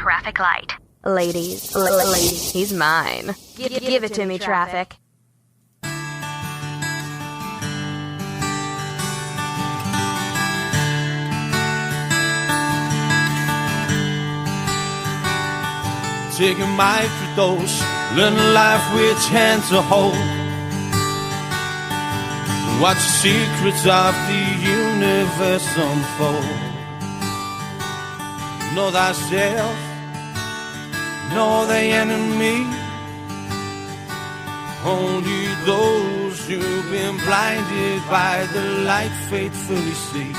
traffic light. Ladies, he's mine. Give it to me, traffic. Take a microdose, learn life which hand to hold. Watch the secrets of the universe unfold. Know thyself, know the enemy. Only those who've been blinded by the light faithfully see.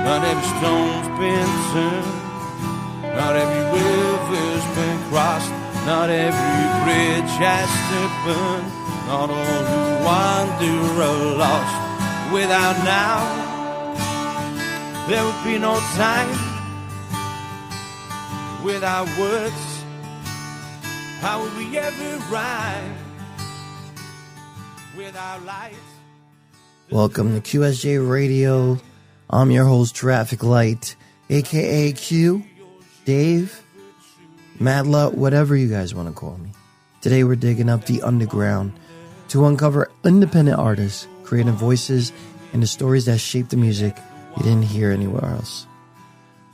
Not every stone's been turned, not every river's been crossed, not every bridge has to burn. Not all who wander are lost. Without now, there would be no time. Without words, how would we ever rhyme? Without light. Welcome to QSJ Radio. I'm your host, Traffic Light, aka Q, Dave, Madla, whatever you guys want to call me. Today we're digging up the underground to uncover independent artists, creative voices, and the stories that shape the music you didn't hear anywhere else.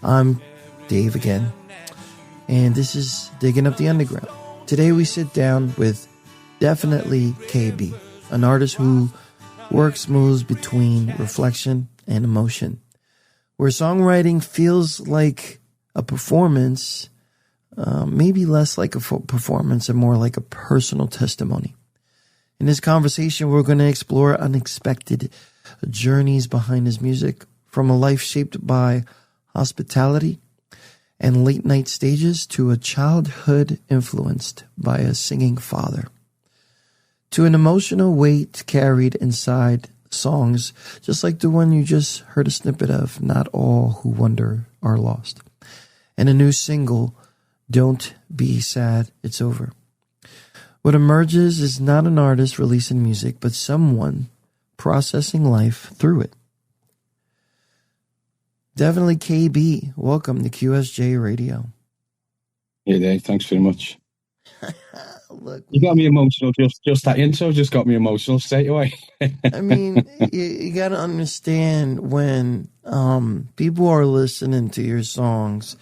I'm Dave again, and this is Digging Up the Underground. Today we sit down with definitely KB, an artist who moves between reflection and emotion, where songwriting feels like a performance, maybe less like a performance and more like a personal testimony. In this conversation, we're going to explore unexpected journeys behind his music, from a life shaped by hospitality and late night stages to a childhood influenced by a singing father, to an emotional weight carried inside songs, just like the one you just heard a snippet of, Not All Who Wander Are Lost, and a new single, Don't Be Sad, It's Over. What emerges is not an artist releasing music, but someone processing life through it. Definitely KB, welcome to QSJ Radio. Hey Dave, thanks very much. Look, you got me emotional. Just that intro just got me emotional straight away. I mean, you got to understand when people are listening to your songs,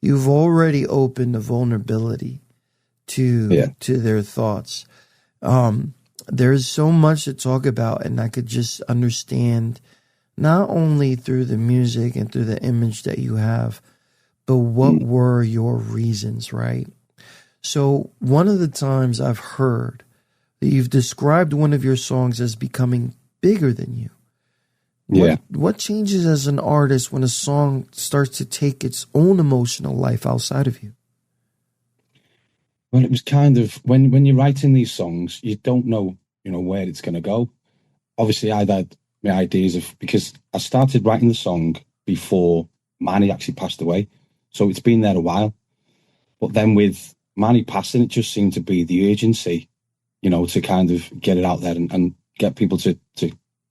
you've already opened the vulnerability to their thoughts. There's so much to talk about, and I could just understand not only through the music and through the image that you have, but what were your reasons, right? So one of the times I've heard that you've described one of your songs as becoming bigger than you. What changes as an artist when a song starts to take its own emotional life outside of you? Well, it was kind of when you're writing these songs, you don't know, where it's going to go. Obviously, I'd had my ideas because I started writing the song before Manny actually passed away, so it's been there a while. But then with Manny passing, it just seemed to be the urgency, to kind of get it out there and get people to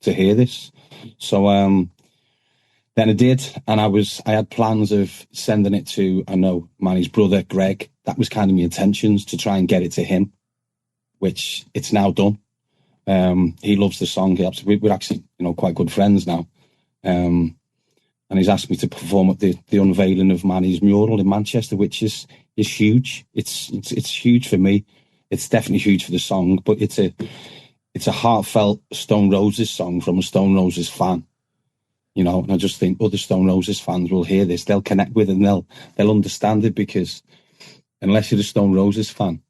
hear this. So then I did, and I had plans of sending it to, I know, Manny's brother, Greg. That was kind of my intentions, to try and get it to him, which it's now done. He loves the song. We're actually, quite good friends now. And he's asked me to perform at the unveiling of Manny's mural in Manchester, which is huge. It's huge for me. It's definitely huge for the song, but it's a heartfelt Stone Roses song from a Stone Roses fan. And I just think other Stone Roses fans will hear this, they'll connect with it, and they'll understand it, because unless you're a Stone Roses fan,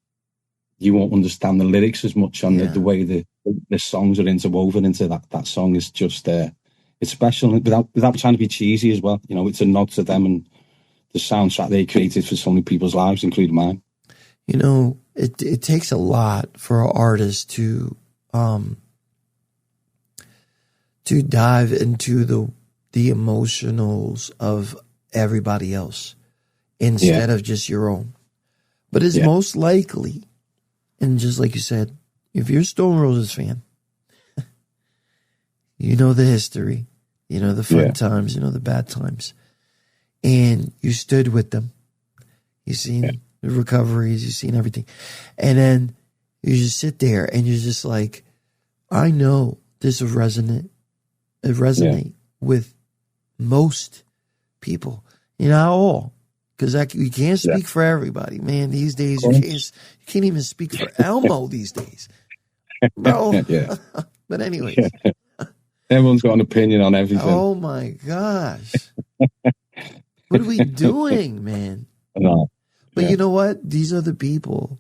you won't understand the lyrics as much on the way the songs are interwoven into that song. Is just it's special without trying to be cheesy as well. It's a nod to them and the soundtrack they created for so many people's lives, including mine. It takes a lot for an artist to dive into the emotionals of everybody else instead of just your own. But it's most likely, and just like you said, if you're a Stone Roses fan, you know the history, the fun times, the bad times, and you stood with them, You've seen the recoveries. You've seen everything. And then you just sit there and you're just like, I know this will resonate with most people. Not all. Because you can't speak for everybody, man. These days, you can't even speak for Elmo these days. Bro. But anyways. Everyone's got an opinion on everything. Oh, my gosh. What are we doing, man? No. But you know what? These are the people,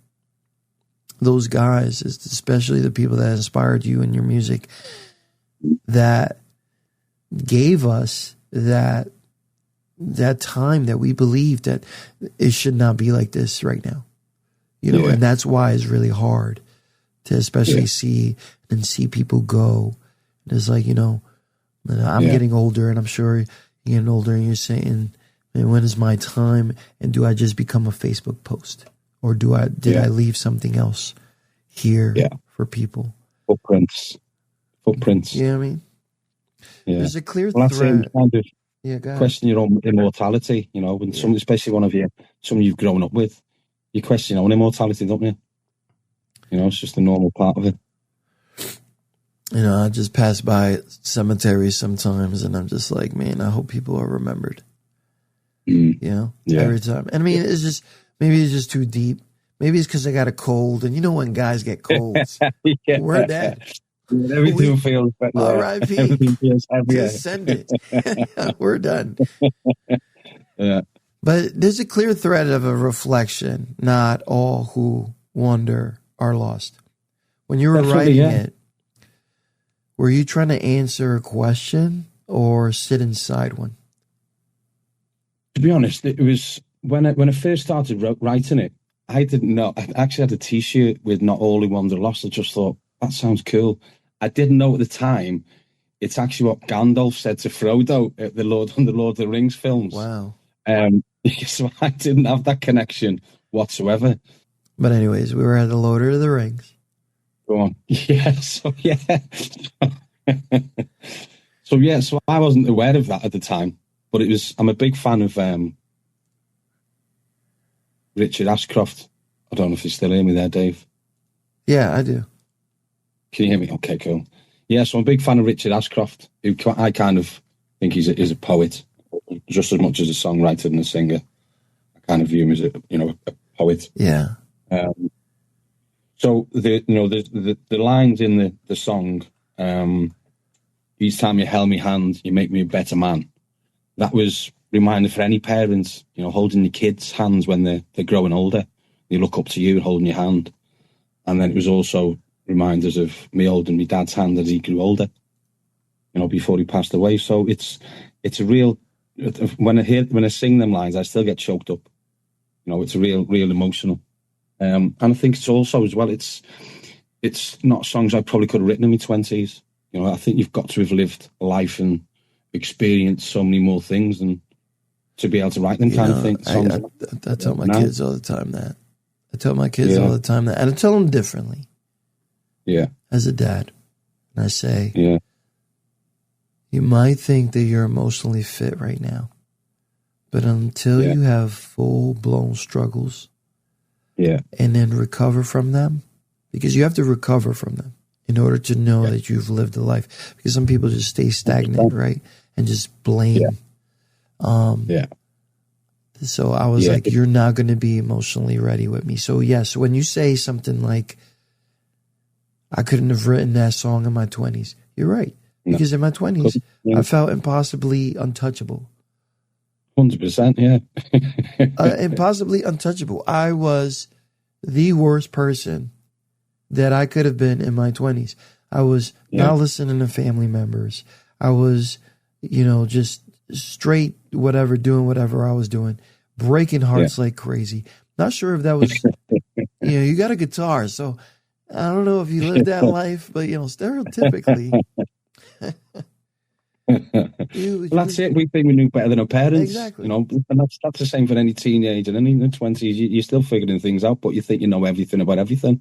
those guys, especially the people that inspired you in your music, that gave us that time that we believed that it should not be like this right now. And that's why it's really hard to especially see people go. It's like, I'm getting older, and I'm sure you're getting older, and you're saying, man, when is my time? And do I just become a Facebook post? Or did I leave something else here for people? Footprints. You know what I mean? Yeah. There's a clear thread. Kind of question your own immortality, when especially someone you've grown up with, you question your own immortality, don't you? It's just a normal part of it. I just pass by cemeteries sometimes, and I'm just like, man, I hope people are remembered. Every time. And I mean, maybe it's just too deep. Maybe it's because I got a cold, and when guys get colds, we're dead. Everything feels better. R.I.P. Everything feels heavier. Just send it. We're done. Yeah. But there's a clear thread of a reflection. Not all who wander are lost. When you were writing it, were you trying to answer a question or sit inside one? To be honest, it was when I first started writing it, I didn't know. I actually had a T-shirt with "Not All Who Wander Lost." I just thought, that sounds cool. I didn't know at the time it's actually what Gandalf said to Frodo at the Lord of the Rings films. Wow. So I didn't have that connection whatsoever. But anyways, we were at the Lord of the Rings. Go on. So I wasn't aware of that at the time, but I'm a big fan of Richard Ashcroft. I don't know if you still hear me there, Dave. Yeah, I do. Can you hear me? Okay, cool. Yeah, so I'm a big fan of Richard Ashcroft, who I kind of think he's a poet, just as much as a songwriter and a singer. I kind of view him as a poet. Yeah. So the lines in the song, each time you held me hand, you make me a better man. That was a reminder for any parents, holding your kids' hands when they're growing older. They look up to you and holding your hand. And then it was also reminders of me holding my dad's hand as he grew older, before he passed away. So it's a real, when I sing them lines, I still get choked up. It's a real emotional. And I think it's also as well, it's not songs I probably could have written in my 20s. I think you've got to have lived life and experienced so many more things and to be able to write them of thing. I tell my kids all the time that. I tell my kids all the time that. And I tell them differently. Yeah. As a dad. And I say, you might think that you're emotionally fit right now, but until you have full-blown struggles and then recover from them, because you have to recover from them in order to know that you've lived a life. Because some people just stay stagnant, right? And just blame. So I was like, you're not going to be emotionally ready with me. So yes, when you say something like, I couldn't have written that song in my 20s, you're right. Because in my 20s, I felt impossibly untouchable. 100%, impossibly untouchable. I was the worst person that I could have been in my 20s. I was not listening to family members. I was, just straight whatever, doing whatever I was doing, breaking hearts like crazy. Not sure if that was, you got a guitar, so I don't know if you lived that life, but, stereotypically. That's it. We think we knew better than our parents. Exactly. And that's the same for any teenager. And in the 20s, you're still figuring things out, but you think you know everything about everything.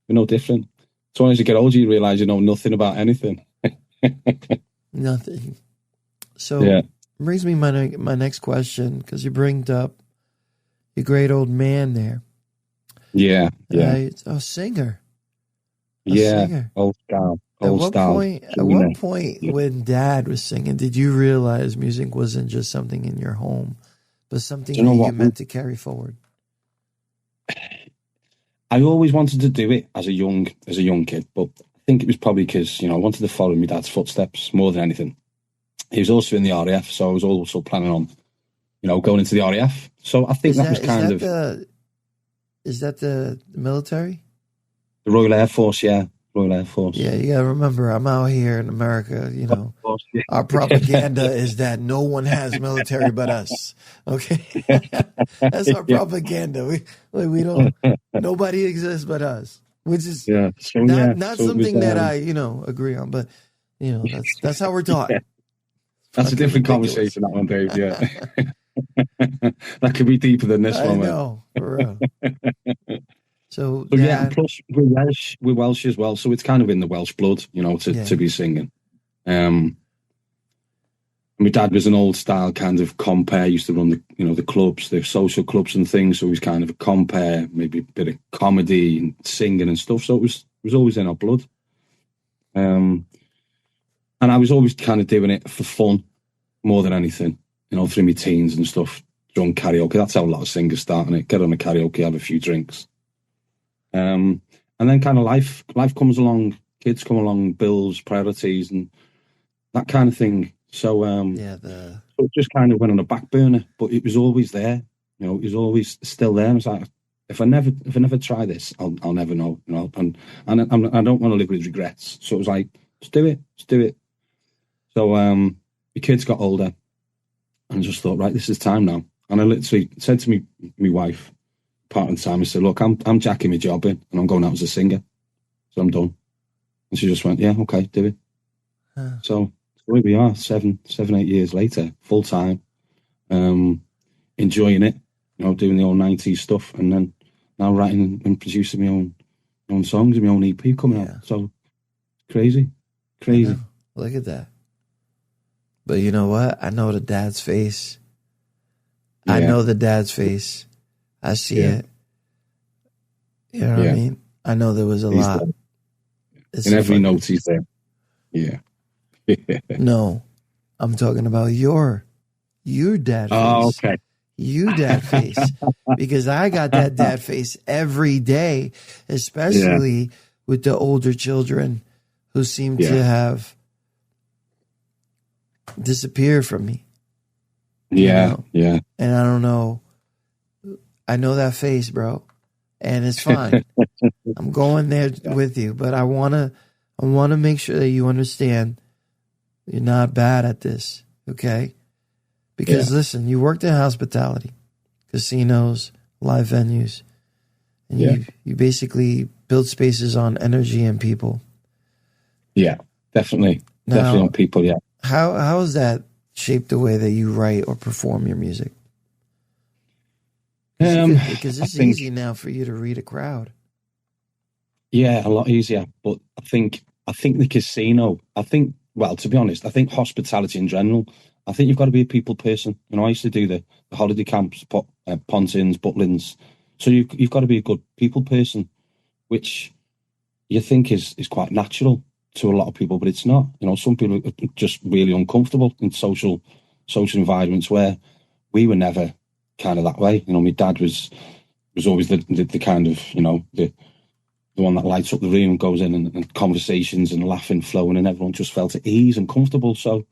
We're no different. So as you get older, you realise you know nothing about anything. Nothing. So brings me my next question, because you bring up, great old man there. Yeah, yeah. Right? A singer. Singer. Old style. At what point when Dad was singing, did you realize music wasn't just something in your home, but something that you meant to carry forward? I always wanted to do it as a young kid, but I think it was probably because, I wanted to follow my dad's footsteps more than anything. He was also in the RAF, so I was also planning on, going into the RAF. So I think that was kind of... Is that the military? The Royal Air Force, yeah. Royal Air Force. Yeah, you got to remember, I'm out here in America, Our propaganda is that no one has military but us. Okay? That's our propaganda. We don't, nobody exists but us, which is not something that I, agree on, but, that's how we're taught. That's a different conversation, that one, Dave, yeah. That could be deeper than this one. I know, for real. So yeah, plus we're Welsh as well, so it's kind of in the Welsh blood, to be singing. My dad was an old style kind of compere, used to run the clubs, the social clubs and things, so he was kind of a compere, maybe a bit of comedy and singing and stuff, so it was always in our blood. And I was always kind of doing it for fun more than anything, through my teens and stuff, drunk karaoke. That's how a lot of singers start, and get on a karaoke, have a few drinks. And then kind of life comes along, kids come along, bills, priorities, and that kind of thing. So, so it just kind of went on a back burner, but it was always there. It was always still there. And it's like, if I never try this, I'll never know. And I don't want to live with regrets. So it was like, just do it. So the kids got older, and I just thought, right, this is time now. And I literally said to me wife, part of the time, I said, look, I'm jacking my job in, and I'm going out as a singer, so I'm done. And she just went, yeah, okay, do it. So here we are, 7, 8 years later, full time, enjoying it, doing the old 90s stuff, and then now writing and producing my own songs and my own EP coming out. So crazy. Look at that. But you know what? I know the dad's face. Yeah. I know the dad's face. I see it. You know what I mean? I know there was he's lot. In every note he's there. Yeah. No, I'm talking about your dad face. Oh, okay. You dad face. Because I got that dad face every day, especially with the older children who seem to have disappeared from me. Yeah. And I don't know. I know that face, bro, and it's fine. I'm going there with you, but I wanna make sure that you understand you're not bad at this, okay? Because listen, you worked in hospitality, casinos, live venues, and you basically build spaces on energy and people. Yeah, definitely on people. Yeah. How has that shaped the way that you write or perform your music? Because it's easy now for you to read a crowd. Yeah, a lot easier. But I think the casino, well, to be honest, I think hospitality in general, I think you've got to be a people person. I used to do the holiday camps, Pontins, Butlins. So you've got to be a good people person, which you think is quite natural to a lot of people, but it's not. Some people are just really uncomfortable in social environments where we were never kind of that way. My dad was always the kind of, the one that lights up the room and goes in and conversations and laughing, flowing, and everyone just felt at ease and comfortable. So,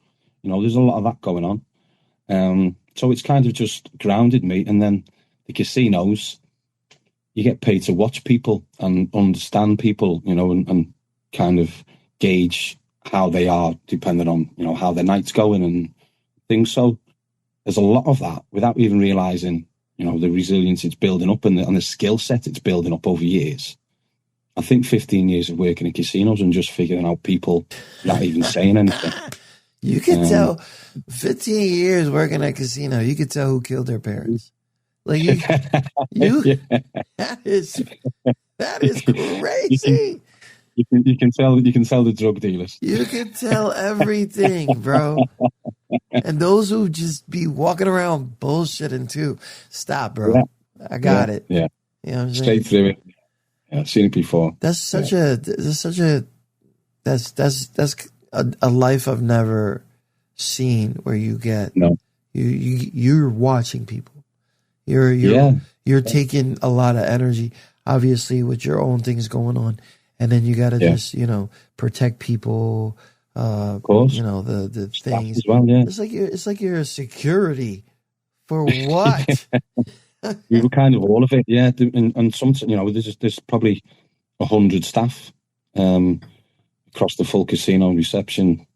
there's a lot of that going on. So it's kind of just grounded me. And then the casinos, you get paid to watch people and understand people, and kind of gauge how they are depending on, how their night's going and things. So there's a lot of that without even realising, the resilience it's building up and the skill set it's building up over years. I think 15 years of working in casinos and just figuring out people not even saying anything. You can tell 15 years working at a casino, you could tell who killed their parents. Like that is crazy. You can tell the drug dealers. You can tell everything, bro. And those who just be walking around bullshitting too. Stop, bro. I got it. Yeah. You know what I'm saying? Straight through it. Yeah, I've seen it before. That's a life I've never seen, where you get you're watching people. You're taking a lot of energy, obviously, with your own things going on, and then you got to just protect people. Of course, the things as well. Yeah, it's like you're a security for what? We were kind of all of it, yeah. And some, there's probably 100 staff across the full casino, reception,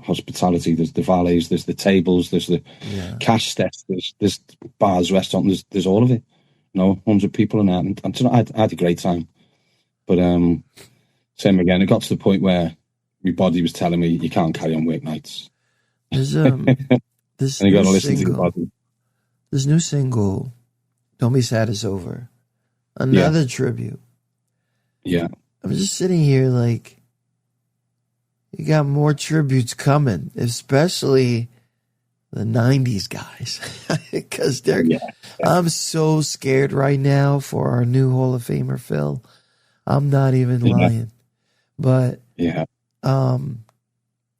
hospitality. There's the valets, there's the tables, there's the cash desk, there's bars, restaurant, there's all of it. 100 people in that, and I had a great time. But same again, it got to the point where my body was telling me you can't carry on work nights. There's this and you got to listen to your body. This new single, "Don't Be Sad It's Over," another tribute. Yeah, I'm just sitting here like, you got more tributes coming, especially the 90s guys, because I'm so scared right now for our new Hall of Famer Phil. I'm not even lying, but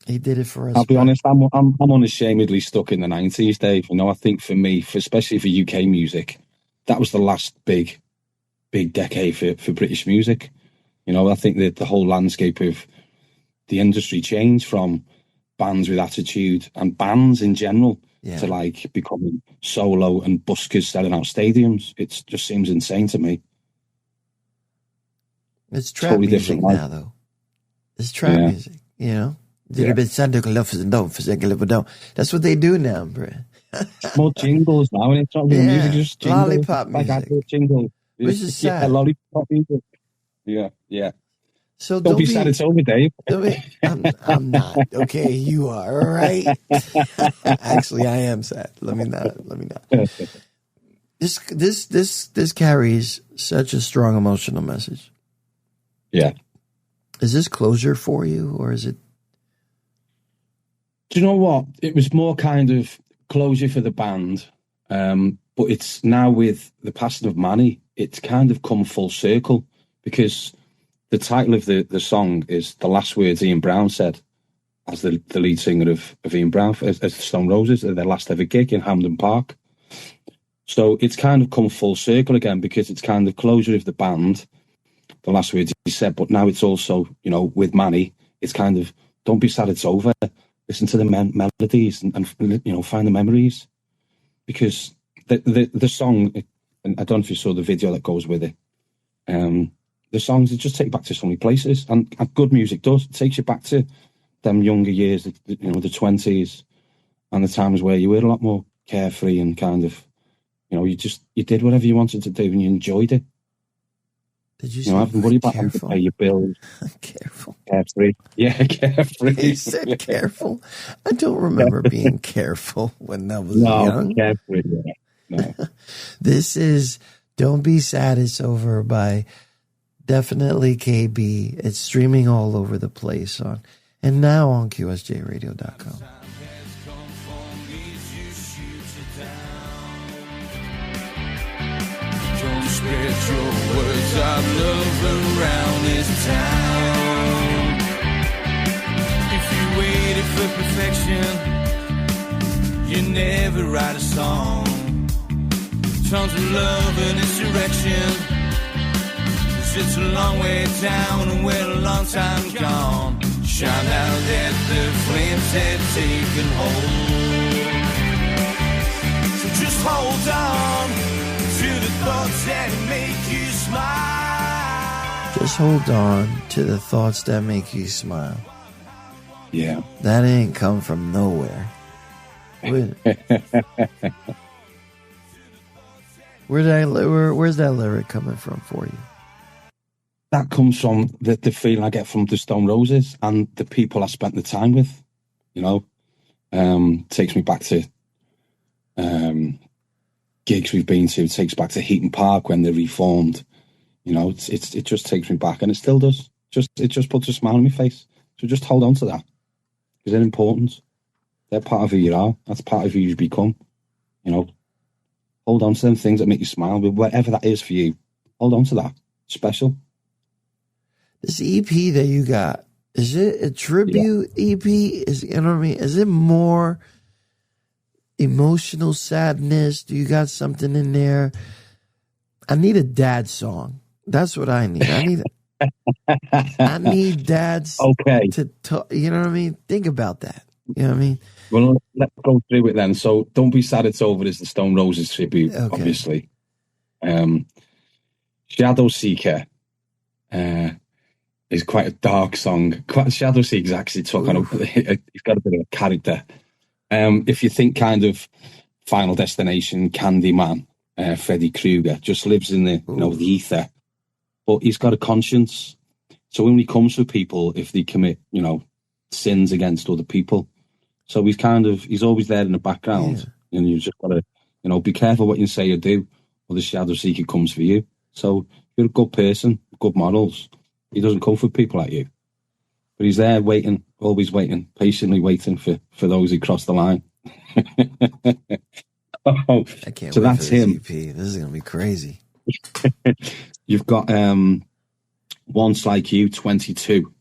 he did it for us. I'll be honest, I'm unashamedly stuck in the 90s, Dave. I think for me, especially for UK music, that was the last big decade for British music. I think that the whole landscape of the industry changed from bands with attitude and bands in general to like becoming solo and buskers selling out stadiums. It just seems insane to me. It's trap totally music now, though. It's trap music, That's what they do now, bro. It's more jingles now, and it's not real music, just jingles. Lollipop music. Jingle. Which is sad. Lollipop music. Yeah. So don't be sad it's over, Dave. I'm not. Okay, you are, all right? Actually, I am sad. Let me not. This carries such a strong emotional message. Yeah. Is this closure for you, or is it? Do you know what? It was more kind of closure for the band, but it's now with the passing of Manny, it's kind of come full circle, because the title of the song is the last words Ian Brown said as the lead singer of Ian Brown, as the Stone Roses, at their last ever gig in Hampden Park. So it's kind of come full circle again, because it's kind of closure of the band, the last words he said, but now it's also, with Manny, it's kind of, don't be sad it's over. Listen to the melodies and find the memories. Because the song, and I don't know if you saw the video that goes with it, the songs, they just take you back to so many places, and good music does. It takes you back to them younger years, the 20s, and the times where you were a lot more carefree and kind of, you did whatever you wanted to do and you enjoyed it. Did you say having to worry about having to pay your bills. Careful. Carefree. Yeah, carefree. He said careful. I don't remember being careful when I was young. Carefree, yeah. No. This is "Don't Be Sad It's Over" by Definitely KB. It's streaming all over the place and now on QSJRadio.com. Don't spread your words of love around this town. If you waited for perfection, you never write a song. Songs of love and insurrection. It's a long way down and we're a long time gone. Shine out that the flames have taken hold. So just hold on to the thoughts that make you smile. Just hold on to the thoughts that make you smile. Yeah. That ain't come from nowhere. Where's that lyric coming from for you? That comes from the feeling I get from the Stone Roses and the people I spent the time with. Takes me back to gigs we've been to. It takes back to Heaton Park when they reformed. It just takes me back, and it still does. It just puts a smile on my face. So just hold on to that, because they're important. They're part of who you are. That's part of who you've become. hold on to them things that make you smile, whatever that is for you. Hold on to that. Special. This EP that you got, is it a tribute EP? Is, you know what I mean? Is it more emotional sadness? Do you got something in there? I need a dad song. That's what I need. I need dads to talk, you know what I mean? Think about that. You know what I mean? Well, let's go through it then. So Don't Be Sad It's Over is the Stone Roses tribute, obviously. Shadow Seeker is quite a dark song. Shadow Seeker's actually took on he's got a bit of a character. If you think kind of Final Destination, Candyman, Freddy Krueger, just lives in the the ether. But he's got a conscience. So when he comes for people, if they commit, sins against other people, so he's always there in the background, and you just got to, be careful what you say or do, or the Shadow Seeker comes for you. So you're a good person, good morals. He doesn't come for people like you, but he's there waiting, always waiting, patiently waiting for those who cross the line. I can't so wait that's for this him. EP. This is gonna be crazy. You've got Once Like You, 22.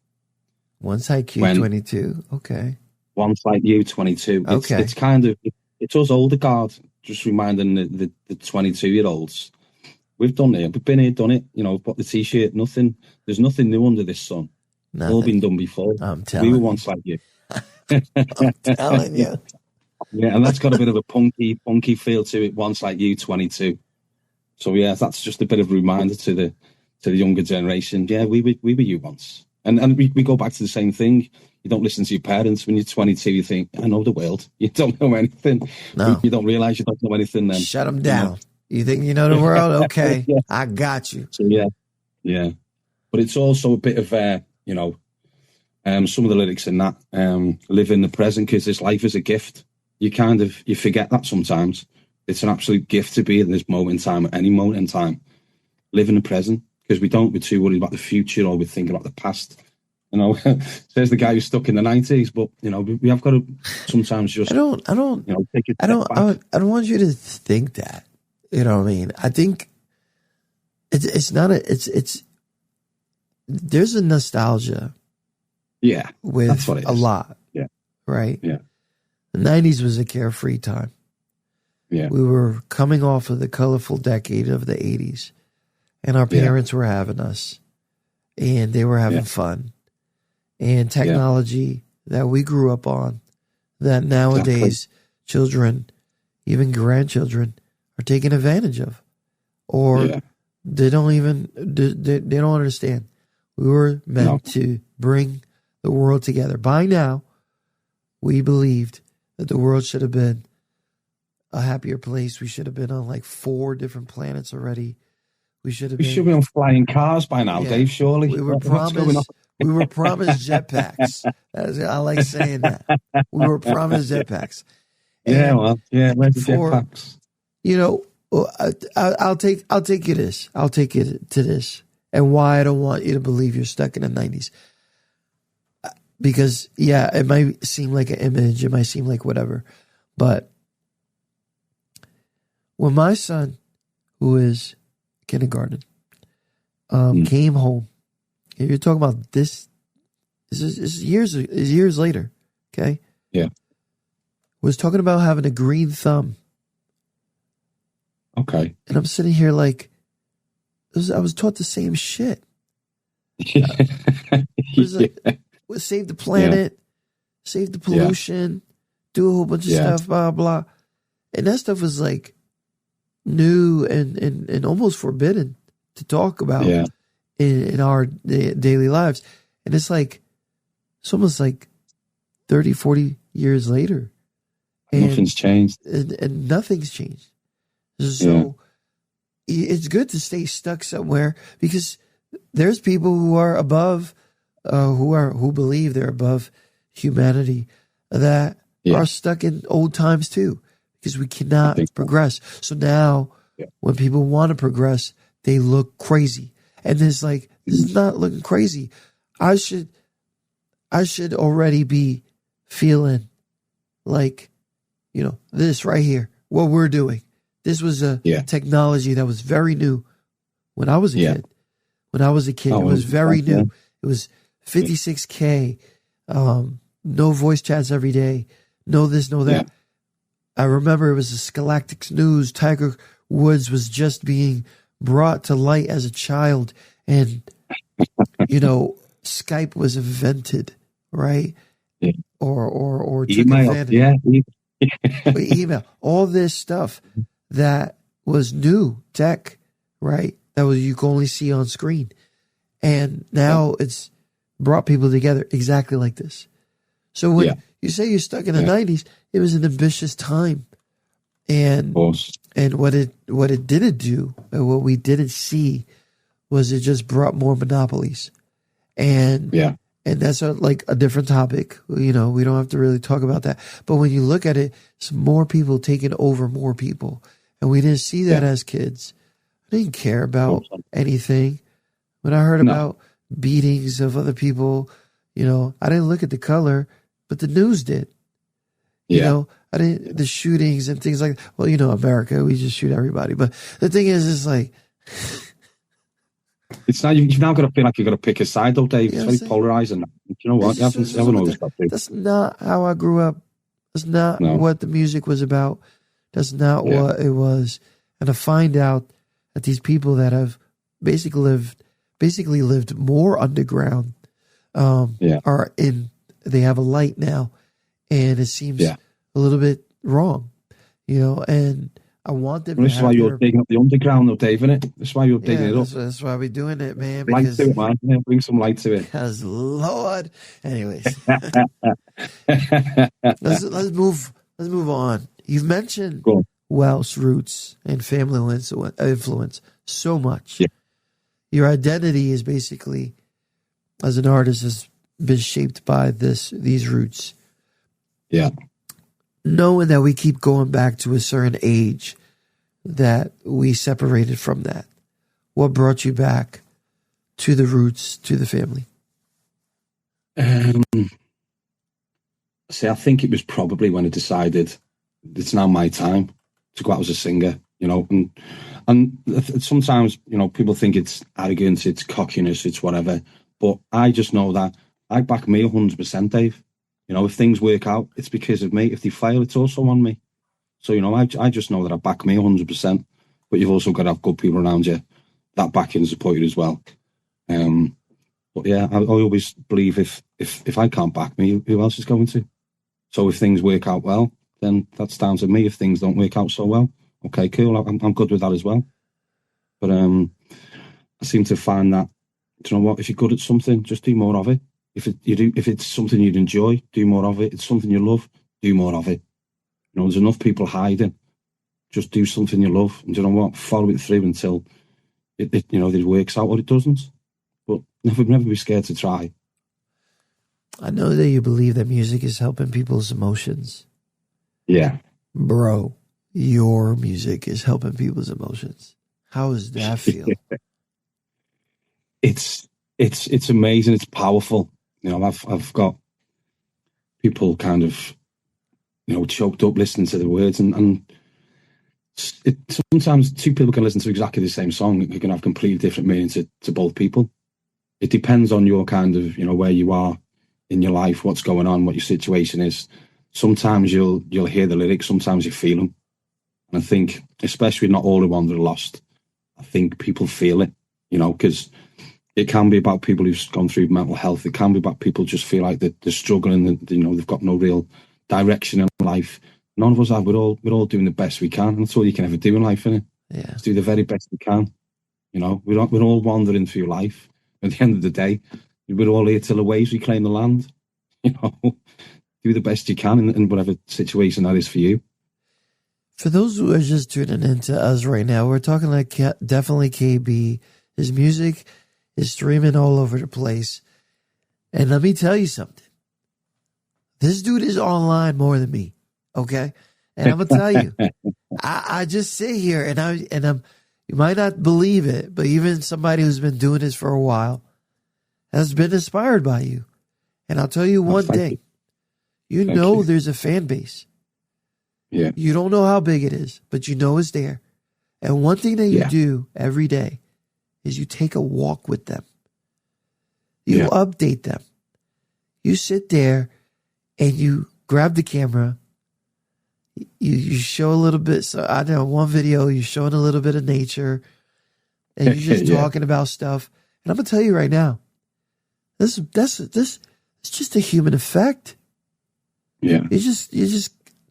Once Like You, 22. Okay. Once Like You, 22. It's kind of, it's us older guard, just reminding the 22-year-olds. We've done it. We've been here, done it. Got the T-shirt, nothing. There's nothing new under this sun. Nothing. All been done before. I'm telling We were once like you. I'm telling you. Yeah, and that's got a bit of a punky feel to it. Once Like You, 22. So yeah, that's just a bit of a reminder to the younger generation. Yeah, we were you once, and we go back to the same thing. You don't listen to your parents when you're 22. You think, I know the world. You don't know anything. No, you don't realize you don't know anything. Then shut them down. You think you know the world? Okay, I got you. So yeah. But it's also a bit of some of the lyrics in that live in the present, because this life is a gift. You forget that sometimes. It's an absolute gift to be in this moment in time, at any moment in time. Live in the present, because we're too worried about the future, or we think about the past. Says the guy who's stuck in the 90s, but we have got to sometimes just I don't take it. I don't want you to think that. You know what I mean? I think it's not it's there's a nostalgia. Yeah. With that's what it is. A lot. Yeah. Right? Yeah. The 90s was a carefree time. Yeah. We were coming off of the colorful decade of the 80s, and our parents were having us, and they were having fun. And technology that we grew up on, that nowadays children, even grandchildren, are taking advantage of, or they don't even they don't understand. We were meant to bring the world together. By now, we believed that the world should have been a happier place. We should have been on like 4 different planets already. We should be on flying cars by now, Dave. Surely we were promised. We were promised jetpacks. I like saying that. We were promised jetpacks. And where's the jetpacks? I'll take you this. I'll take you to this, and why I don't want you to believe you're stuck in the 90s. Because it might seem like an image, it might seem like whatever, but when my son, who is kindergarten, came home. You're talking about this is years later, okay? Yeah. Was talking about having a green thumb. Okay. And I'm sitting here like, I was taught the same shit. Save the planet, save the pollution, do a whole bunch of stuff, blah, blah. And that stuff was like new and almost forbidden to talk about in our daily lives. And it's almost like 30, 40 years later. And nothing's changed. And nothing's changed. So it's good to stay stuck somewhere, because there's people who are above, who believe they're above humanity, that are stuck in old times too, because we cannot progress. So now when people want to progress, they look crazy. And it's like, this is not looking crazy. I should already be feeling like, this right here, what we're doing. This was a technology that was very new when I was a kid. When I was a kid, it was very new. It was 56K, no voice chats every day, no this, no that. I remember it was the Scholastic News. Tiger Woods was just being brought to light as a child, and Skype was invented, right? Yeah. Or took advantage. Email, all this stuff that was new tech, right? That was you can only see on screen, and now it's brought people together exactly like this. So when you say you're stuck in the 90s, it was an ambitious time, and what it didn't do, and what we didn't see, was it just brought more monopolies, and that's a different topic. We don't have to really talk about that. But when you look at it, it's more people taking over more people, and we didn't see that as kids. I didn't care about anything. When I heard about beatings of other people, I didn't look at the color, but the news did. I didn't, the shootings and things like, America, we just shoot everybody. But the thing is, it's like, it's now, you've now got to feel like you've got to pick a side, though, Dave. It's very polarizing. You know what? That's not how I grew up. That's not what the music was about. That's not what it was. And to find out that these people that have basically lived more underground, they have a light now, and it seems a little bit wrong, and I want them to This is why you're digging up the underground, though, Dave, isn't it? That's why you're digging it up. That's why we're doing it, man. Light to it, man. Yeah, bring some light to it. Because, Lord. Anyways. let's move on. You've mentioned Welsh roots and family influence so much. Yeah. Your identity is basically, as an artist, has been shaped by these roots. Yeah. Knowing that we keep going back to a certain age, that we separated from that. What brought you back to the roots, to the family? I think it was probably when I decided it's now my time to go out as a singer, and sometimes, people think it's arrogance, it's cockiness, it's whatever, but I just know that I back me 100%, Dave. If things work out, it's because of me. If they fail, it's also on me. So, I just know that I back me 100%, but you've also got to have good people around you that back you and support you as well. But yeah, I always believe if I can't back me, who else is going to? So if things work out well, then that's down to me. If things don't work out so well, okay, cool. I'm good with that as well. But I seem to find that, do you know what? If you're good at something, just do more of it. If it's something you'd enjoy, do more of it. It's something you love, do more of it. There's enough people hiding. Just do something you love, and do you know what? Follow it through until it works out or it doesn't. But never be scared to try. I know that you believe that music is helping people's emotions. Yeah, bro, your music is helping people's emotions. How does that feel? It's amazing. It's powerful. I've got people kind of, choked up listening to the words, and sometimes two people can listen to exactly the same song. It can have completely different meanings to both people. It depends on your kind of, where you are in your life, what's going on, what your situation is. Sometimes you'll hear the lyrics, sometimes you feel them. And I think, especially Not All Who Wander Are Lost, I think people feel it, because it can be about people who've gone through mental health. It can be about people just feel like they're struggling, they've got no real direction in life. None of us have. We're all doing the best we can. That's all you can ever do in life, isn't it? Yeah. Let's do the very best we can. We're all wandering through life. At the end of the day, we're all here till the waves reclaim the land. Do the best you can in whatever situation that is for you. For those who are just tuning into us right now, we're talking like definitely KB. His music is streaming all over the place. And let me tell you something. This dude is online more than me. Okay? And I'm going to tell you, I just sit here and I'm, you might not believe it, but even somebody who's been doing this for a while has been inspired by you. And I'll tell you one thing. You know there's a fan base. Yeah. You don't know how big it is, but you know it's there. And one thing that you do every day is you take a walk with them. You update them. You sit there and you grab the camera. You show a little bit. So I know one video, you're showing a little bit of nature and you're just talking about stuff. And I'm going to tell you right now, this it's just a human effect. Yeah. You just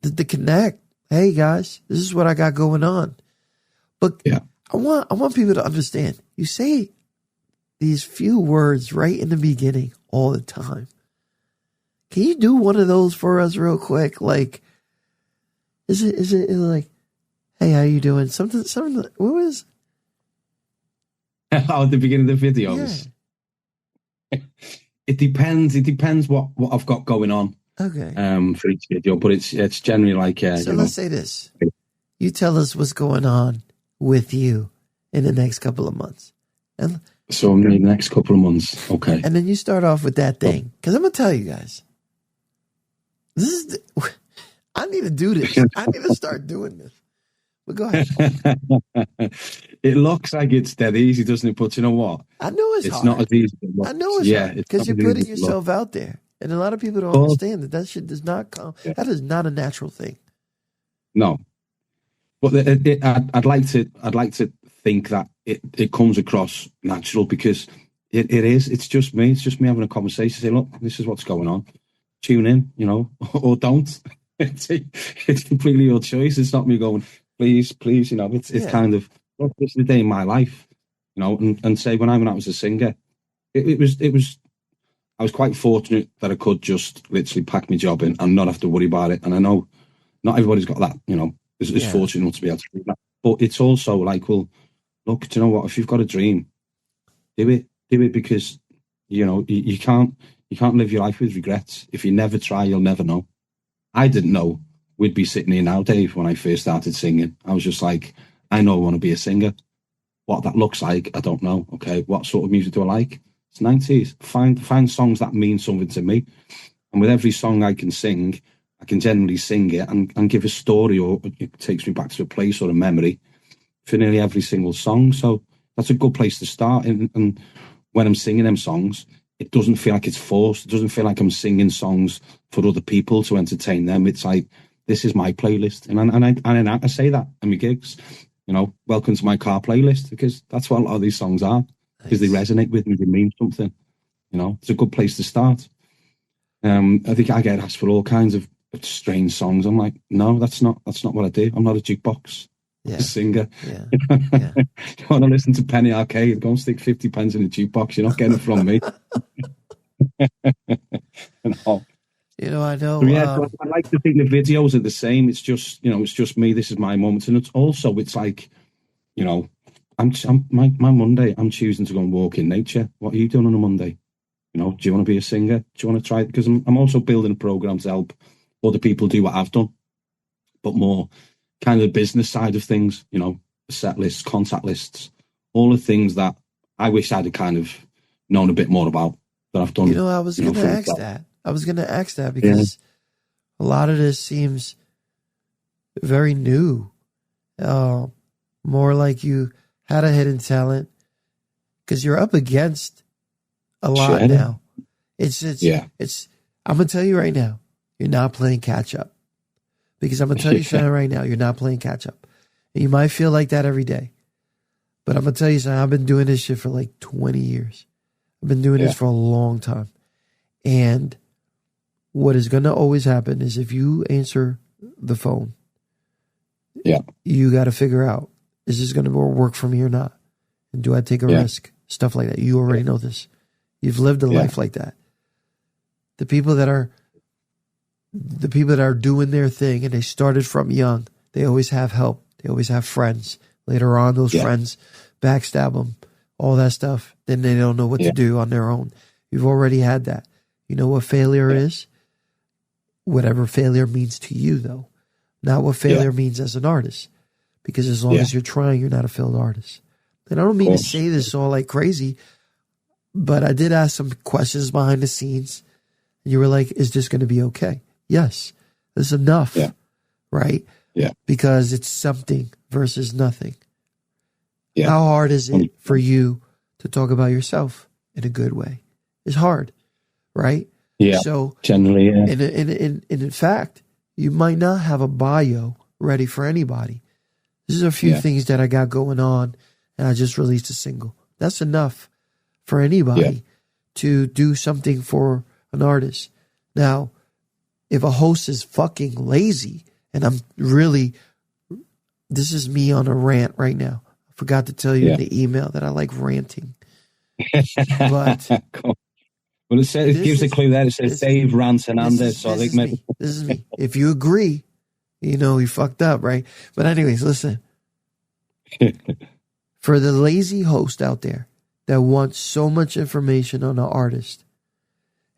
the connect. Hey guys, this is what I got going on. But I want people to understand. You say these few words right in the beginning all the time. Can you do one of those for us real quick? Like, is it like, hey, how you doing? Something. What was? At the beginning of the videos. Yeah. It depends. It depends what I've got going on. Okay. For each video, but it's generally like. So let's say this. You tell us what's going on with you in the next couple of months. And so in the next couple of months, okay. And then you start off with that thing. Because I'm going to tell you guys. I need to do this. I need to start doing this. But go ahead. It looks like it's dead easy, doesn't it? But you know what? I know it's hard. Not as easy as it looks. I know it's hard. Because you're putting yourself out there. And a lot of people don't understand that shit does not come. Yeah. That is not a natural thing. No. But I'd like to think that it comes across natural because it is. It's just me. It's just me having a conversation. Say, look, this is what's going on. Tune in, or don't. It's completely your choice. It's not me going, please, it's kind of, look, this is the day in my life, and say when I was a singer, it was, I was quite fortunate that I could just literally pack my job in and not have to worry about it. And I know not everybody's got that, is fortunate enough to be able to do that. But it's also like, well, look, do you know what? If you've got a dream, do it because, you can't live your life with regrets. If you never try, you'll never know. I didn't know we'd be sitting here now, Dave, when I first started singing. I was just like, I know I want to be a singer. What that looks like, I don't know. Okay, what sort of music do I like? It's 90s. Find songs that mean something to me. And with every song I can sing, I can generally sing it and give a story, or it takes me back to a place or a memory for nearly every single song. So that's a good place to start. And when I'm singing them songs, it doesn't feel like it's forced. It doesn't feel like I'm singing songs for other people to entertain them. It's like, this is my playlist. And I say that in my gigs, welcome to my car playlist, because that's what a lot of these songs are, because they resonate with me, they mean something. It's a good place to start. I think I get asked for all kinds of strange songs. I'm like, no, that's not what I do. I'm not a jukebox. A singer. Yeah. You want to listen to Penny Arcade, go and stick 50 pence in a jukebox. You're not getting it from me. I know. So I like to think the videos are the same. It's just, it's just me. This is my moment. And it's like, my Monday, I'm choosing to go and walk in nature. What are you doing on a Monday? Do you want to be a singer? Do you want to try it? Because I'm also building a program to help other people do what I've done, but more kind of the business side of things, set lists, contact lists, all the things that I wish I'd have kind of known a bit more about that I've done. I was going to ask that. I was going to ask that because a lot of this seems very new. More like you had a hidden talent, because you're up against a lot now. It's I'm going to tell you right now, you're not playing catch up. Because I'm going to tell you something right now, you're not playing catch up. And you might feel like that every day. But I'm going to tell you something, I've been doing this shit for like 20 years. I've been doing this for a long time. And what is going to always happen is if you answer the phone, you got to figure out, is this going to work for me or not? And do I take a risk? Stuff like that. You already know this. You've lived a life like that. The people that are doing their thing and they started from young, they always have help. They always have friends. Later on, those friends backstab them, all that stuff. Then they don't know what to do on their own. You've already had that. You know what failure is? Whatever failure means to you, though. Not what failure means as an artist. Because as long as you're trying, you're not a failed artist. And I don't mean to say this all like crazy, but I did ask some questions behind the scenes. And you were like, is this going to be okay? Yes. This is enough. Yeah. Right? Yeah. Because it's something versus nothing. Yeah. How hard is it for you to talk about yourself in a good way? It's hard, right? Yeah. So generally, yeah. And in fact, you might not have a bio ready for anybody. This is a few things that I got going on, and I just released a single. That's enough for anybody to do something for an artist. Now, if a host is fucking lazy, and this is me on a rant right now. I forgot to tell you in the email that I like ranting. But cool. Well, it gives a clue there. It says Dave rants and Anders. So I think maybe this is me. If you agree, you know he fucked up, right? But anyways, listen. For the lazy host out there that wants so much information on an artist,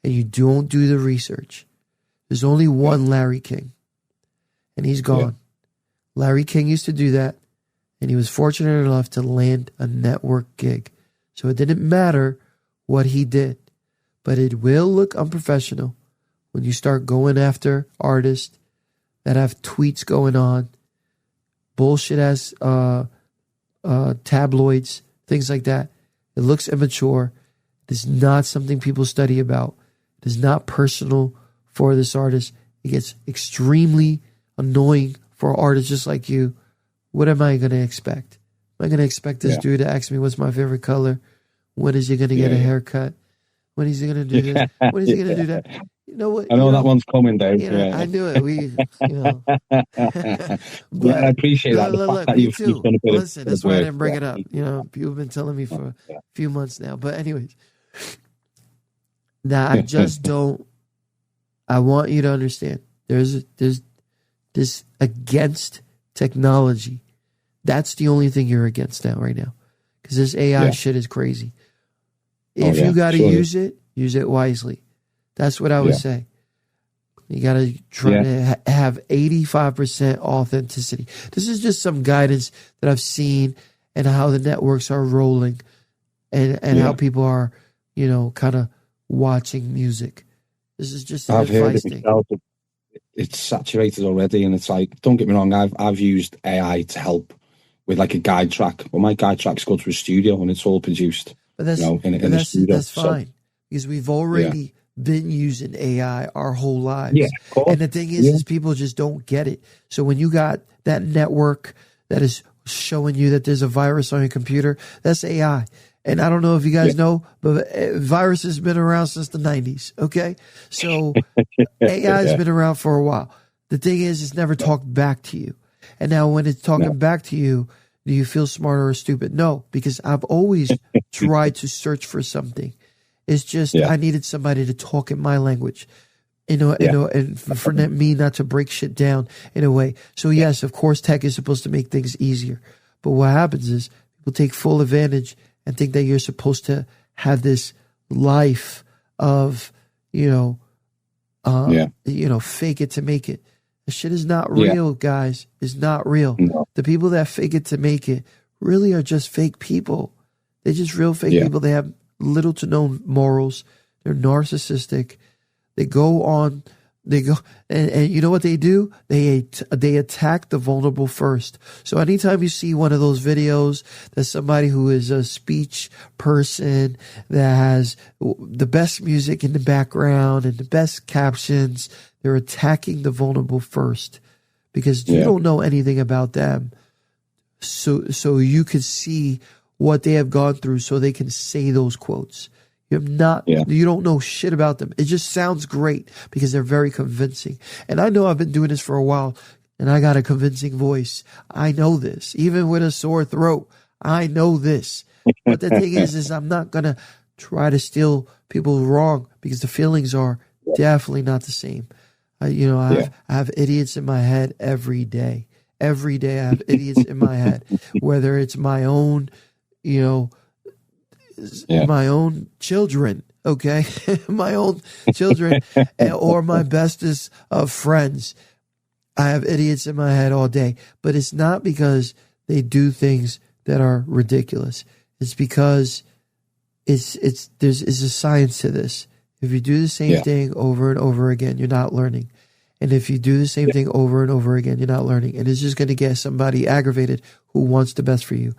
and you don't do the research, there's only one Larry King, and he's gone. Yeah. Larry King used to do that, and he was fortunate enough to land a network gig. So it didn't matter what he did, but it will look unprofessional when you start going after artists that have tweets going on, bullshit as tabloids, things like that. It looks immature. It is not something people study about. It is not personal for this artist. It gets extremely annoying for artists just like you. What am I going to expect? Am I going to expect this dude to ask me what's my favorite color? When is he going to get a haircut? When is he going to do this? When is he going to do that? You know what? I know that one's coming, Dave. You know, I knew it. But I appreciate that. Look, me too. Listen, that's why I didn't bring it up. You know, people have been telling me for a few months now. But anyways, now I just don't. I want you to understand. There's this against technology. That's the only thing you're against now, right now, because this AI shit is crazy. If you got to use it wisely. That's what I would say. You got to try to have 85% authenticity. This is just some guidance that I've seen and how the networks are rolling and how people are, you know, kind of watching music. This is just an advice thing. It's saturated already, and it's like, don't get me wrong, I've used AI to help with like a guide track. Well, my guide tracks go to a studio and it's all produced. But that's, in a studio. That's fine, because we've already been using AI our whole lives. Yeah, of course. And the thing is people just don't get it. So when you got that network that is showing you that there's a virus on your computer, that's AI. And I don't know if you guys know, but virus has been around since the 90s, okay? So AI has been around for a while. The thing is, it's never talked back to you. And now when it's talking back to you, do you feel smarter or stupid? No, because I've always tried to search for something. It's just I needed somebody to talk in my language, and for me not to break shit down in a way. So yes, of course, tech is supposed to make things easier. But what happens is people take full advantage and think that you're supposed to have this life of, fake it to make it. The shit is not real, guys. It's not real. No. The people that fake it to make it really are just fake people. They're just real fake people. They have little to no morals. They're narcissistic. They go and you know what they do? They attack the vulnerable first. So anytime you see one of those videos that somebody who is a speech person that has the best music in the background and the best captions, they're attacking the vulnerable first, because you don't know anything about them. So you can see what they have gone through, so they can say those quotes. You don't know shit about them. It just sounds great because they're very convincing. And I know I've been doing this for a while, and I got a convincing voice. I know this. Even with a sore throat, I know this. But the thing is I'm not going to try to steal people wrong, because the feelings are definitely not the same. I have idiots in my head every day. Every day I have idiots in my head, whether it's my own, my own children, okay? My own children, or my bestest of friends. I have idiots in my head all day, but it's not because they do things that are ridiculous. It's because there's a science to this. If you do the same thing over and over again, you're not learning. And if you do the same thing over and over again, you're not learning. And it's just going to get somebody aggravated who wants the best for you.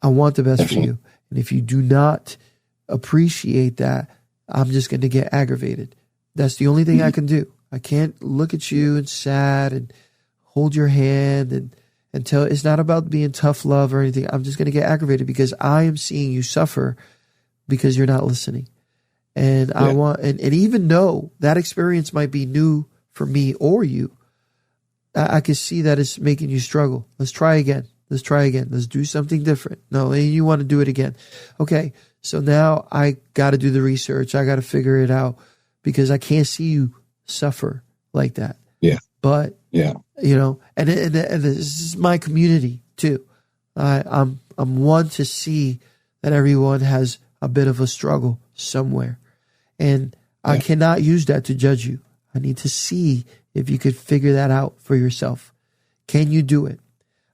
I want the best for you. And if you do not appreciate that, I'm just going to get aggravated. That's the only thing I can do. I can't look at you and sad and hold your hand and tell. It's not about being tough love or anything. I'm just going to get aggravated because I am seeing you suffer because you're not listening. And I want, and even though that experience might be new for me or you, I can see that it's making you struggle. Let's try again. Let's try again. Let's do something different. No, you want to do it again. Okay. So now I got to do the research. I got to figure it out because I can't see you suffer like that. Yeah. But, you know, and this is my community too. I'm one to see that everyone has a bit of a struggle somewhere. And I cannot use that to judge you. I need to see if you could figure that out for yourself. Can you do it?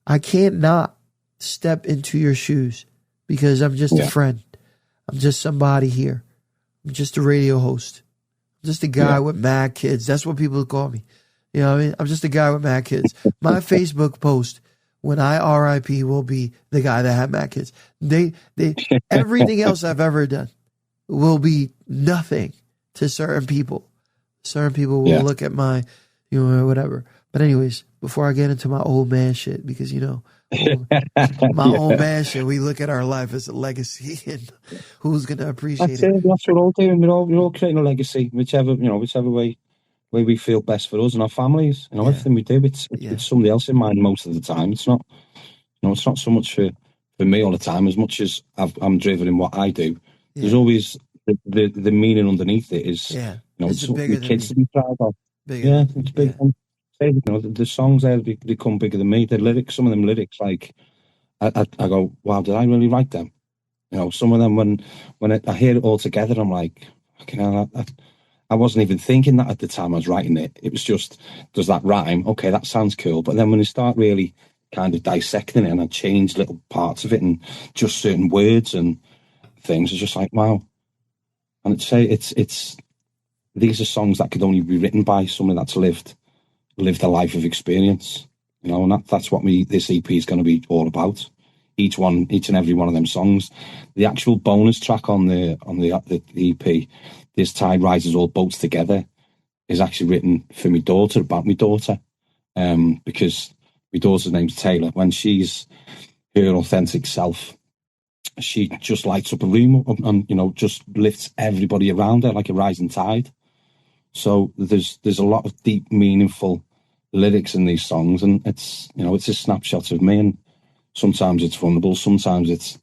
I can't not step into your shoes because I'm just a friend. I'm just somebody here. I'm just a radio host. I'm just a guy with mad kids. That's what people call me. You know what I mean? I'm just a guy with mad kids. My Facebook post when I RIP will be the guy that had mad kids. They everything else I've ever done will be nothing to certain people. Certain people will look at my, you know, whatever. But anyways, before I get into my old man shit, because, you know, my old man shit, we look at our life as a legacy and who's going to appreciate it. That's what we're all doing. We're all creating a legacy, whichever way we feel best for us and our families. You know, everything we do, it's somebody else in mind most of the time. It's not, you know, it's not so much for me all the time as much as I'm driven in what I do. Yeah. There's always the meaning underneath it is, you know, it's the kids to be proud of. It's big. Yeah. You know, the songs there become bigger than me. The lyrics, some of them lyrics, like I go, wow, did I really write them? You know, some of them when I hear it all together, I'm like, I wasn't even thinking that at the time I was writing it. It was just, does that rhyme? Okay, that sounds cool. But then when you start really kind of dissecting it and I change little parts of it and just certain words and things, it's just like, wow. And it's these are songs that could only be written by someone that's lived a life of experience, you know, and that's what this EP is going to be all about. Each and every one of them songs. The actual bonus track on the EP, This Tide Rises All Boats Together, is actually written for my daughter, about my daughter, because my daughter's name's Taylor. When she's her authentic self, she just lights up a room and, you know, just lifts everybody around her like a rising tide. So there's a lot of deep, meaningful lyrics in these songs, and it's, you know, it's a snapshot of me, and sometimes it's vulnerable, sometimes it's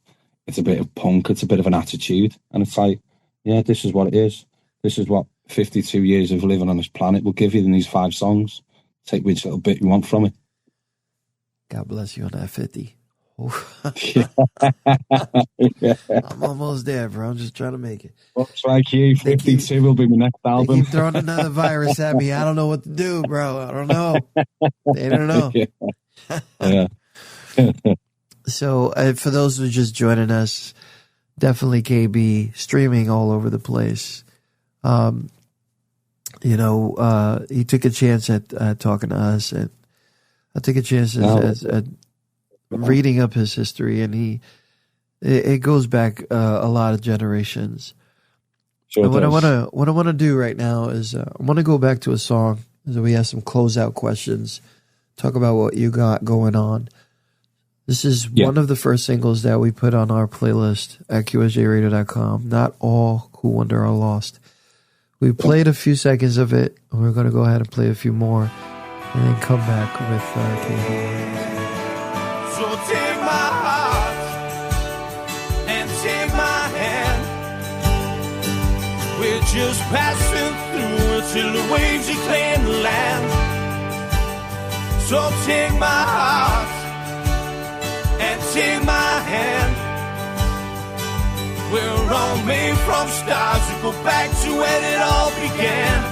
a bit of punk, it's a bit of an attitude, and it's like, yeah, this is what it is. This is what 52 years of living on this planet will give you in these 5 songs. Take which little bit you want from it. God bless you on that 50. Yeah. I'm almost there, bro. I'm just trying to make it. Looks like you. 52 will be my next album. They keep throwing another virus at me. I don't know what to do, bro. I don't know. They don't know. Yeah. So for those who are just joining us, definitely KB streaming all over the place. You know, he took a chance at talking to us, and I took a chance at reading up his history, and it goes back a lot of generations. Sure. And what I want to do right now is I want to go back to a song. So we have some closeout questions. Talk about what you got going on. This is one of the first singles that we put on our playlist at QSJRadio.com. Not All Who Wander Are Lost. We played a few seconds of it, and we're going to go ahead and play a few more, and then come back with KB. So take my heart and take my hand. We're just passing through until the waves reclaim the land. So take my heart and take my hand. We're all made from stars. We go back to when it all began.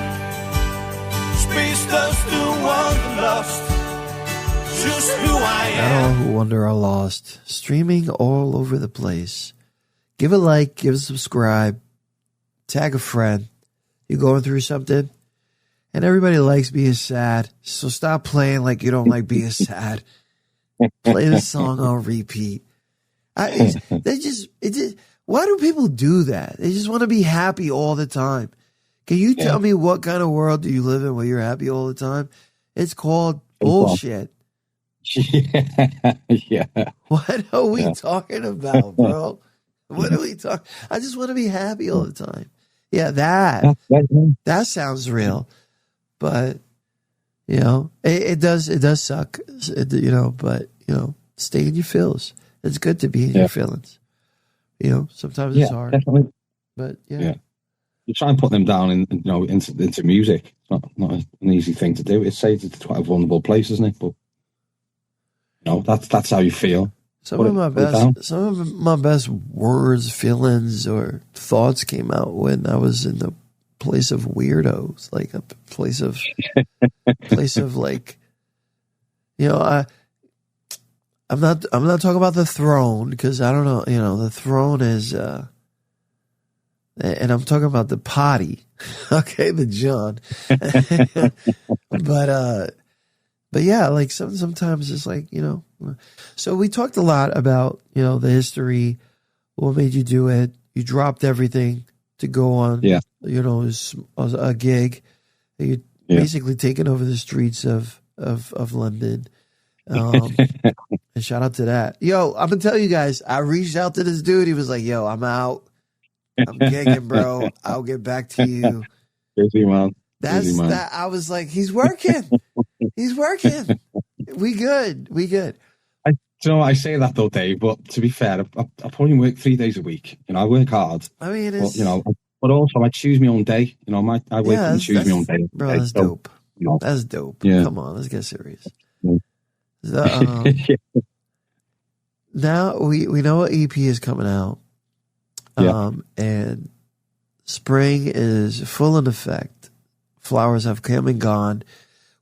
Space, dust, and wanderlust. Just who I am. Not All Who Wander Are Lost. Streaming all over the place. Give a like, give a subscribe, tag a friend. You're going through something, And everybody likes being sad. So stop playing like you don't like being sad. Play the song on repeat. Why do people do that? They just want to be happy all the time. Can you tell me what kind of world do you live in where you're happy all the time? It's called bullshit. Yeah. What are we talking about, bro? What are we talking? I just want to be happy all the time. Yeah, that sounds real. But, it does suck, but, stay in your feels. It's good to be in your feelings. Sometimes it's hard. Definitely. But, You try and put them down into music. It's not an easy thing to do. It's quite a vulnerable place, isn't it? But, that's how you feel. Some of my best words, feelings, or thoughts came out when I was in the place of weirdos, like a place of like, I'm not talking about the throne, because I don't know, the throne is, and I'm talking about the potty, okay, the John, but yeah, like sometimes it's like, so we talked a lot about, the history, what made you do it. You dropped everything to go on, a gig. You basically taking over the streets of London. And shout out to that. Yo, I'm gonna tell you guys, I reached out to this dude. He was like, yo, I'm out. I'm gigging, bro. I'll get back to you. Busy man. That. I was like, he's working. He's working. We good. I say that though, Dave, but to be fair, I probably work 3 days a week. I work hard. I mean, it's... but also I choose my own day. I wake up and choose my own day. Bro, that's dope. That's dope. Yeah. Come on, let's get serious. Yeah. So, now we know an EP is coming out. And spring is full in effect. Flowers have come and gone.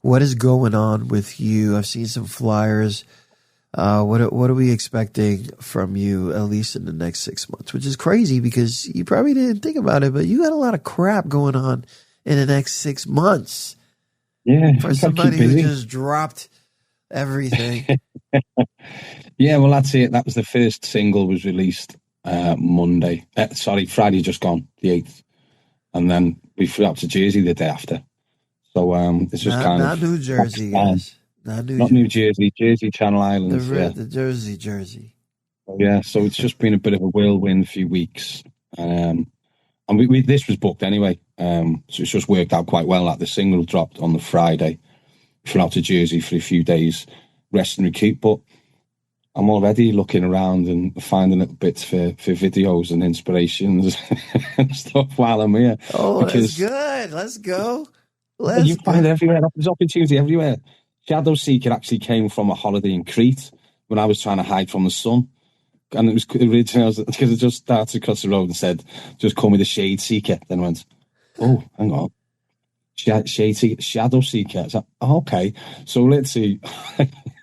What is going on with you? I've seen some flyers. What are we expecting from you, at least in the next 6 months? Which is crazy because you probably didn't think about it, but you got a lot of crap going on in the next 6 months. Yeah, for somebody who just dropped everything. Yeah, well, that's it. That was the first single was released Friday just gone, the 8th, and then we flew out to Jersey the day after. So it's just not New Jersey, guys. Not New Jersey, Channel Islands. The Jersey. Yeah, so it's just been a bit of a whirlwind few weeks. And we this was booked anyway. So it's just worked out quite well. Like the single dropped on the Friday. We flew out to Jersey for a few days, rest and recoup. But I'm already looking around and finding little bits for videos and inspirations and stuff while I'm here. Oh, that's good. Let's go. You find it everywhere. There's opportunity everywhere. Shadow Seeker actually came from a holiday in Crete when I was trying to hide from the sun. And it was originally, because I just started across the road and said, just call me the Shade Seeker. Then I went, oh, hang on. Shade Seeker, Shadow Seeker. I was like, oh, okay. So let's see.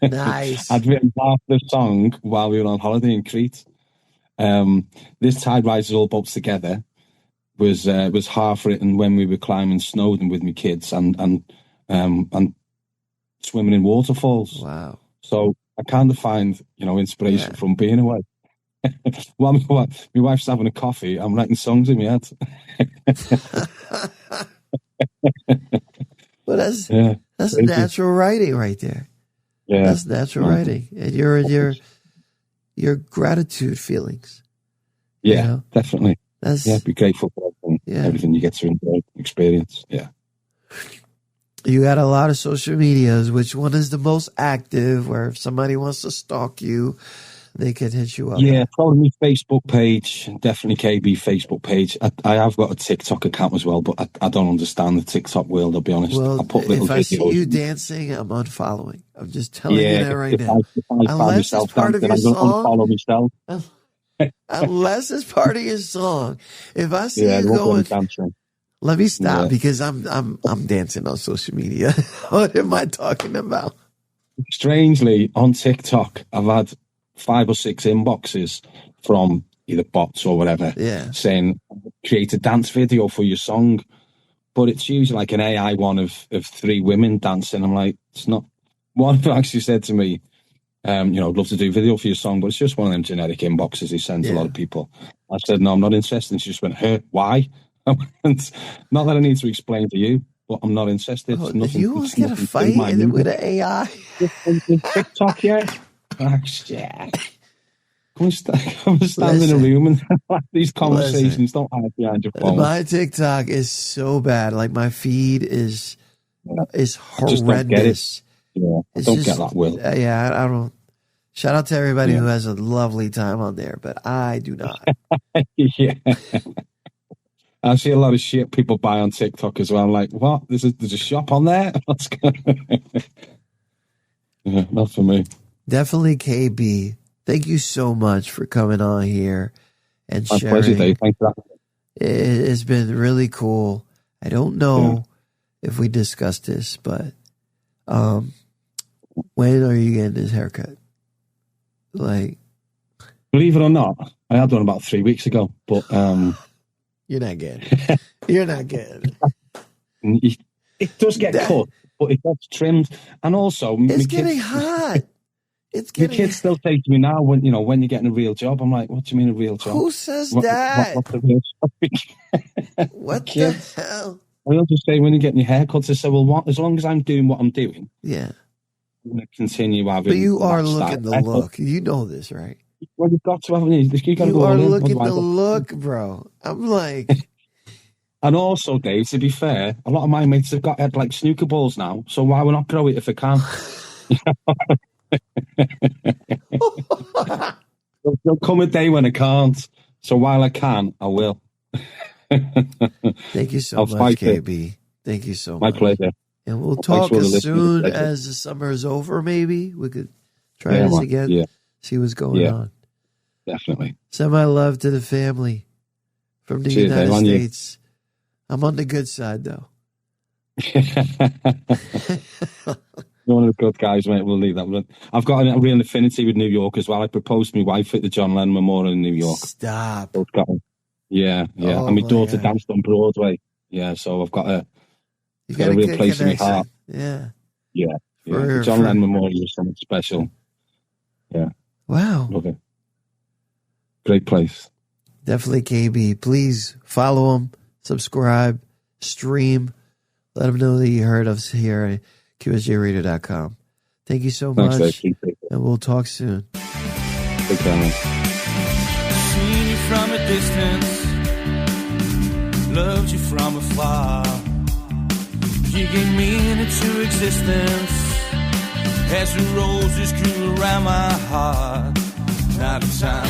Nice. I'd written half the song while we were on holiday in Crete. This Tide Rises All Boats Together was half written when we were climbing Snowdon with my kids and swimming in waterfalls. Wow. So I kind of find, inspiration from being away. While my wife's having a coffee, I'm writing songs in my head. Well, that's natural writing right there. Yeah. That's natural writing. And your gratitude feelings. Yeah, definitely. Be grateful for everything you get to experience. Yeah. You got a lot of social medias. Which one is the most active, where if somebody wants to stalk you, they can hit you up? Yeah, probably my Facebook page. Definitely KB Facebook page. I have got a TikTok account as well, but I don't understand the TikTok world, I'll be honest. Well, I put little if I videos. see you dancing, I'm unfollowing. I'm just telling you that right now. Unless it's part of your song. Unfollow myself. Unless it's part of your song. If I see you going... Let me stop because I'm dancing on social media. What am I talking about? Strangely, on TikTok, I've had 5 or 6 inboxes from either bots or whatever saying, create a dance video for your song. but it's usually like an AI one of 3 women dancing. I'm like, it's not. One of them actually said to me, I'd love to do a video for your song, but it's just one of them generic inboxes he sends a lot of people. I said, no, I'm not interested. And she just went, why? Not that I need to explain to you, but I'm not interested. Oh, nothing, you was going to fight with an AI? TikTok, yeah. Yeah. Come and stand in a room and have these conversations. Don't hide behind your phone. My TikTok is so bad. Like, my feed is horrendous. Don't get it. Yeah, I don't get that, Will. I don't. Shout out to everybody who has a lovely time on there, but I do not. Yeah. I see a lot of shit people buy on TikTok as well. I'm like, what? There's a shop on there? What's going on? Yeah, not for me. Definitely KB. Thank you so much for coming on here and My sharing. pleasure, Dave. Thanks for that. It's been really cool. I don't know if we discussed this, but when are you getting this haircut? Like, believe it or not, I had one about 3 weeks ago, but you're not getting it. You're not getting it. It does get cut, but it gets trimmed, and also it's getting hot. It's getting. My kids still say to me now, when you're getting a real job, I'm like, what do you mean a real job? Who says that? What's the real job? What the hell? I'll just say, when you're getting your haircuts, I say, well, as long as I'm doing what I'm doing, I'm going to continue having. But you are looking the look. You know this, right? Well, you've got to have it. You are looking the look, bro. I'm like. And also, Dave, to be fair, a lot of my mates have got like snooker balls now, so why would not grow it if I can? There'll come a day when I can't. So while I can, I will. Thank you so much, KB. Thank you so much. My pleasure. And we'll talk as soon as the summer is over, maybe. We could try this again. Yeah. See what's going on. Definitely. Send my love to the family from the United States. I'm on the good side, though. You're one of the good guys, mate. We'll leave that. I've got a real affinity with New York as well. I proposed to my wife at the John Lennon Memorial in New York. Stop. Yeah. Oh, and my daughter danced on Broadway. Yeah, so I've got a real place in my heart. Yeah. The John Lennon Memorial is something special. Yeah. Wow. Love it. Great place. Definitely, KB. Please follow him, subscribe, stream. Let him know that you heard us here at QSJRadio.com. Thank you so much. Thanks, Dave. And we'll talk soon. Take care, man. Seen you from a distance, loved you from afar. You gave meaning to existence as the roses grew around my heart. Now the time